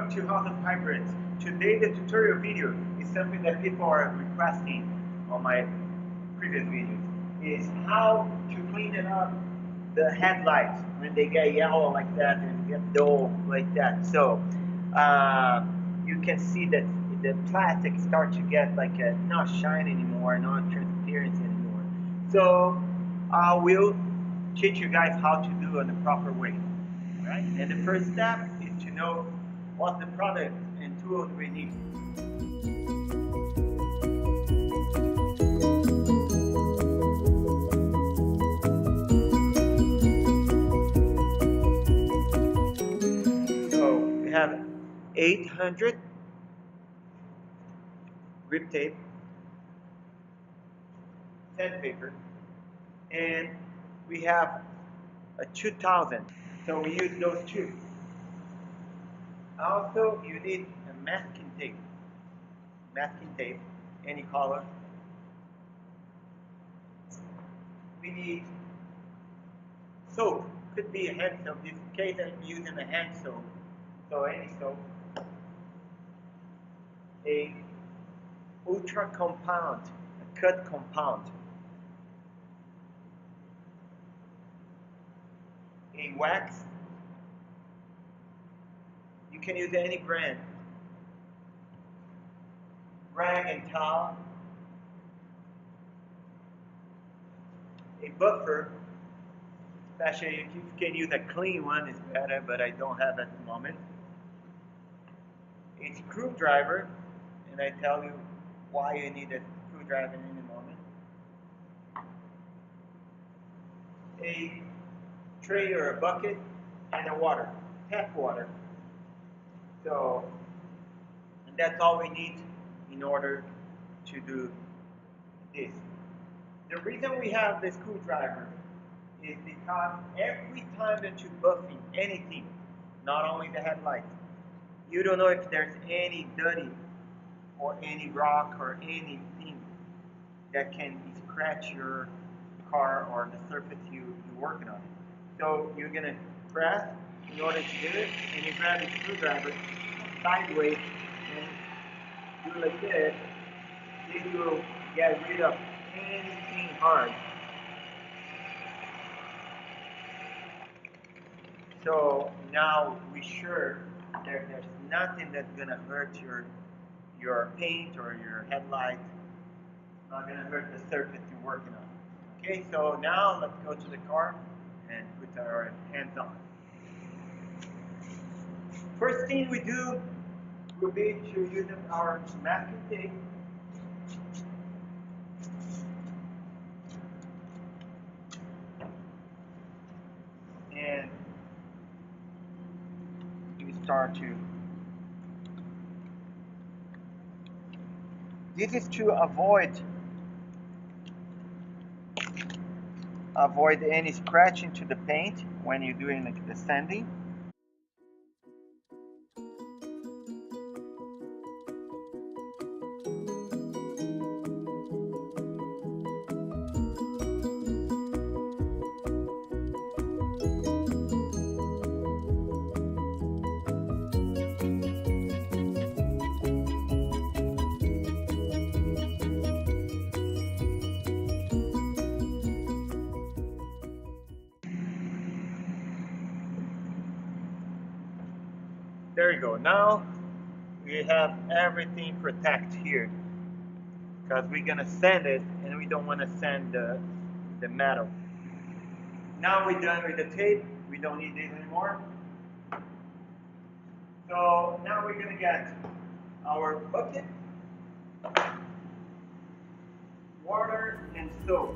Welcome to House of Hybrids. Today the tutorial video is something that people are requesting on my previous videos. Is how to clean it up the headlights when they get yellow like that and get dull like that. So you can see that the plastic start to get like not shiny anymore, not transparent anymore. So I will teach you guys how to do it in the proper way. Right? And the first step is to know what the product and tools we need. So we have 800 grip tape, sandpaper, and we have a 2000. So we use those two. Also, you need a masking tape. Masking tape, any color. We need soap. Could be a hand soap. In this case, I'm using a hand soap. So any soap. A ultra compound, a cut compound. A wax. You can use any brand. Rag and towel. A buffer, especially if you can use a clean one, is better, but I don't have at the moment. A screwdriver, and I tell you why you need a screwdriver in a moment. A tray or a bucket, and a water, tap water. So, and that's all we need in order to do this. The reason we have the screwdriver is because every time that you're buffing anything, not only the headlights, you don't know if there's any dirty or any rock or anything that can scratch your car or the surface you're working on. So you're going to press in order to do it, and you grab the screwdriver sideways and do like this. This will get rid of anything hard. So now we're sure that there's nothing that's gonna hurt your paint or your headlight. It's not gonna hurt the surface you're working on. Okay, so now let's go to the car and put our hands on. First thing we do will be to use our masking tape. And you start to. This is to avoid any scratching to the paint when you're doing the sanding. There you go. Now we have everything protected here because we're gonna sand it, and we don't want to sand the metal. Now we're done with the tape. We don't need it anymore. So now we're gonna get our bucket, water, and soap.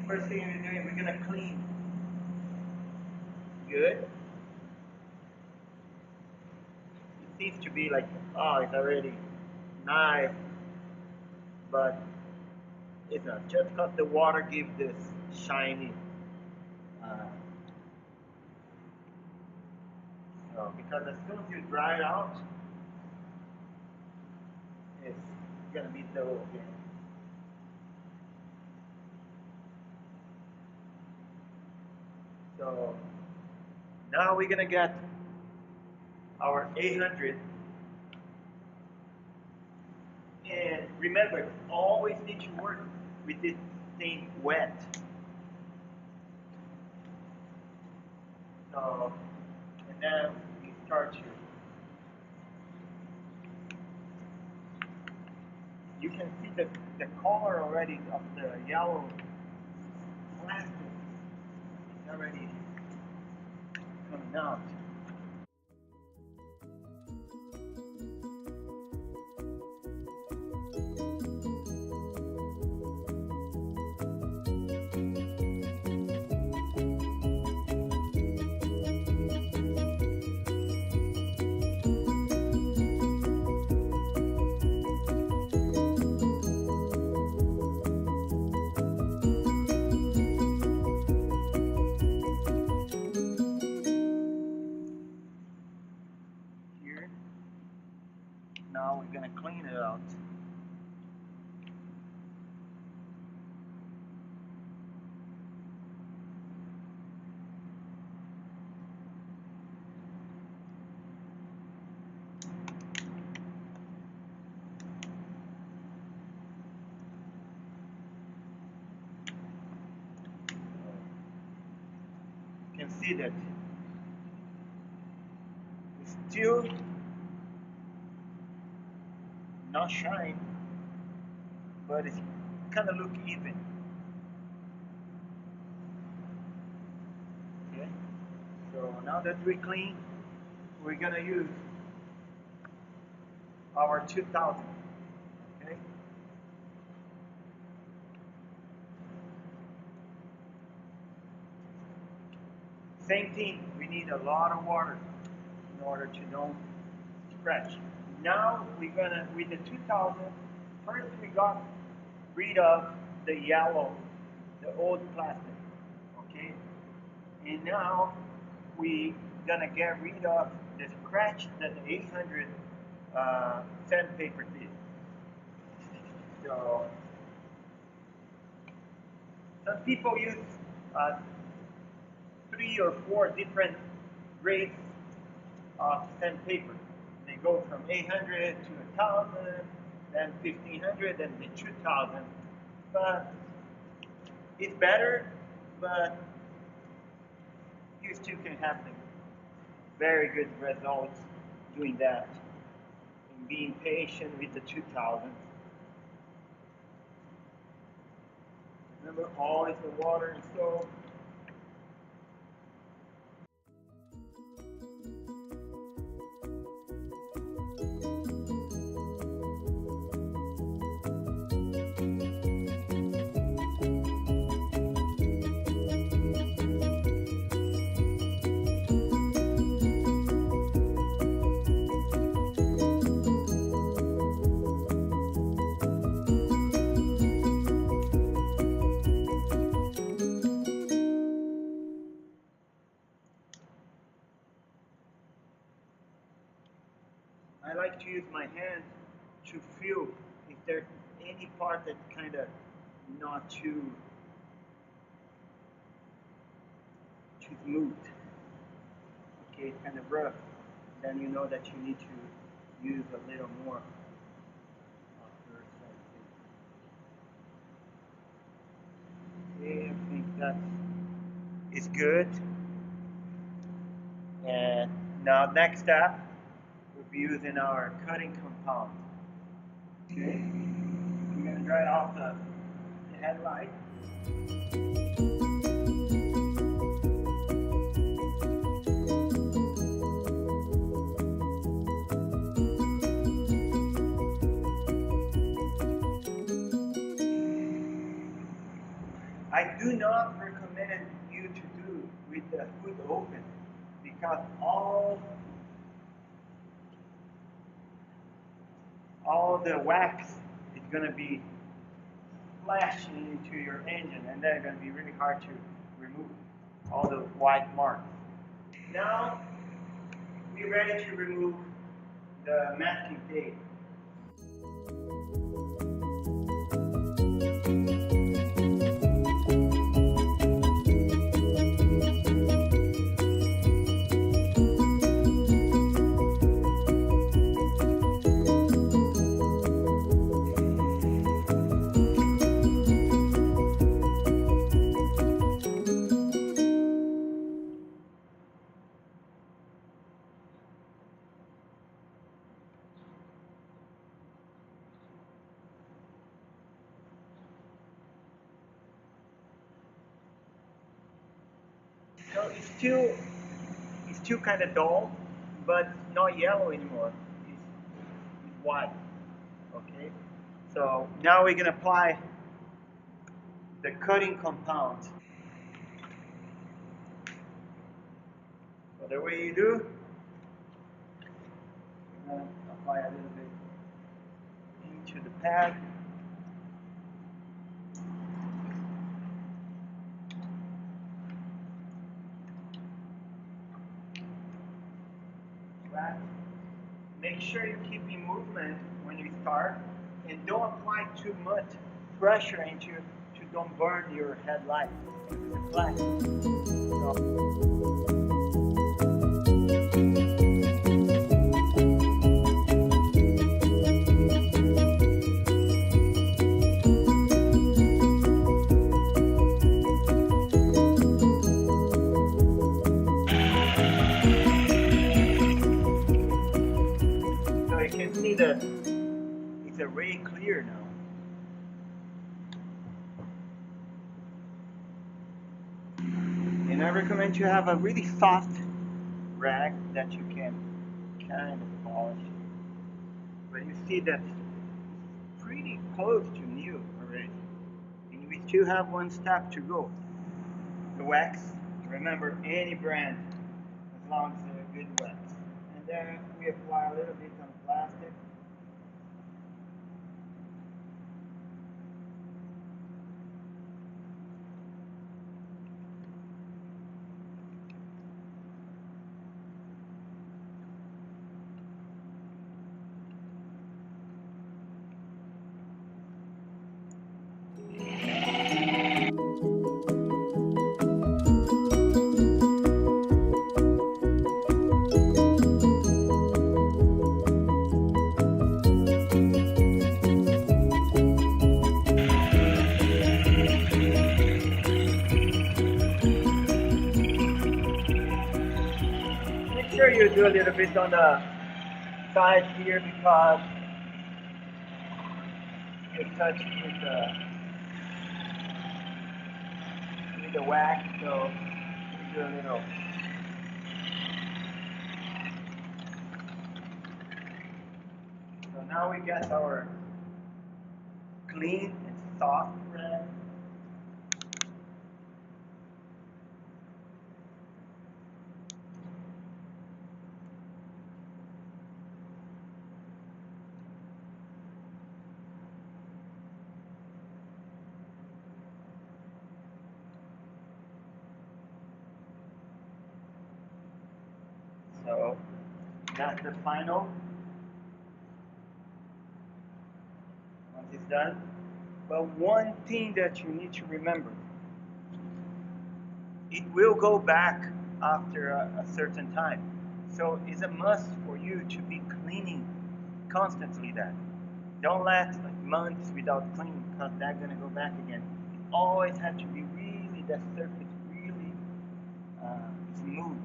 First thing we're doing, we're gonna clean. Good. It seems to be like, oh, it's already nice, but It's just because the water gives this shiny. Uh, so because as soon as you dry it out, it's gonna be dull again. So now we're gonna get our 800. And remember, always need to work with this thing wet. So, and then we start to, you can see the color already of the yellow plastic is already coming out. Here, now we're gonna clean it out. You can see that it's still not shine, but it's kind of look even. Okay, so now that we clean, we're gonna use our 2000. Okay, same thing, we need a lot of water in order to don't scratch. Now we're gonna, with the 2000, first we got rid of the yellow, the old plastic, okay? And now we gonna get rid of the scratch that the 800 sandpaper did. So some people use uh, 3 or 4 different grades of sandpaper. They go from 800 to 1000, then 1500, then the 2000. But it's better, but you still can have the very good results doing that and being patient with the 2000. Remember, always the water and soap. I like to use my hand to feel if there's any part that's kind of not too smooth. Okay, it's kind of rough. Then you know that you need to use a little more of your sandpaper. Okay, I think that is good. And now next step, we'll be using our cutting compound. Okay, we're going to dry off the headlight. I do not recommend you to do with the hood open because all the wax is going to be splashing into your engine, and then it's going to be really hard to remove all those white marks. Now we're ready to remove the masking tape. So it's still kind of dull, but not yellow anymore. It's white. Okay. So now we're gonna apply the cutting compound. So the way you do, you're gonna apply a little bit into the pad. Right. Make sure you keep in movement when you start, and don't apply too much pressure into to don't burn your headlight. Black. So you can see that it's already clear now. And I recommend you have a really soft rag that you can kind of polish. But you see that it's pretty close to new already. And we still have one step to go. The wax, remember any brand, as long as it's a good wax. And then we apply a little bit on plastic. Make sure you do a little bit on the side here because you touch with the wax, so you do a little. So now we got our clean and soft rag. So that's the final. Once it's done. But one thing that you need to remember, it will go back after a certain time. So it's a must for you to be cleaning constantly that. Don't let like months without cleaning because that's gonna go back again. It always has to be really, the surface really smooth.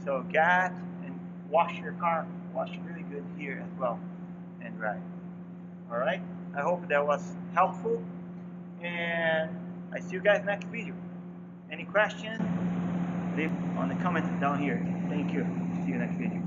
So get and wash your car, wash really good here as well and dry. Alright, I hope that was helpful and I see you guys next video. Any questions? Leave on the comment down here. Thank you. See you next video.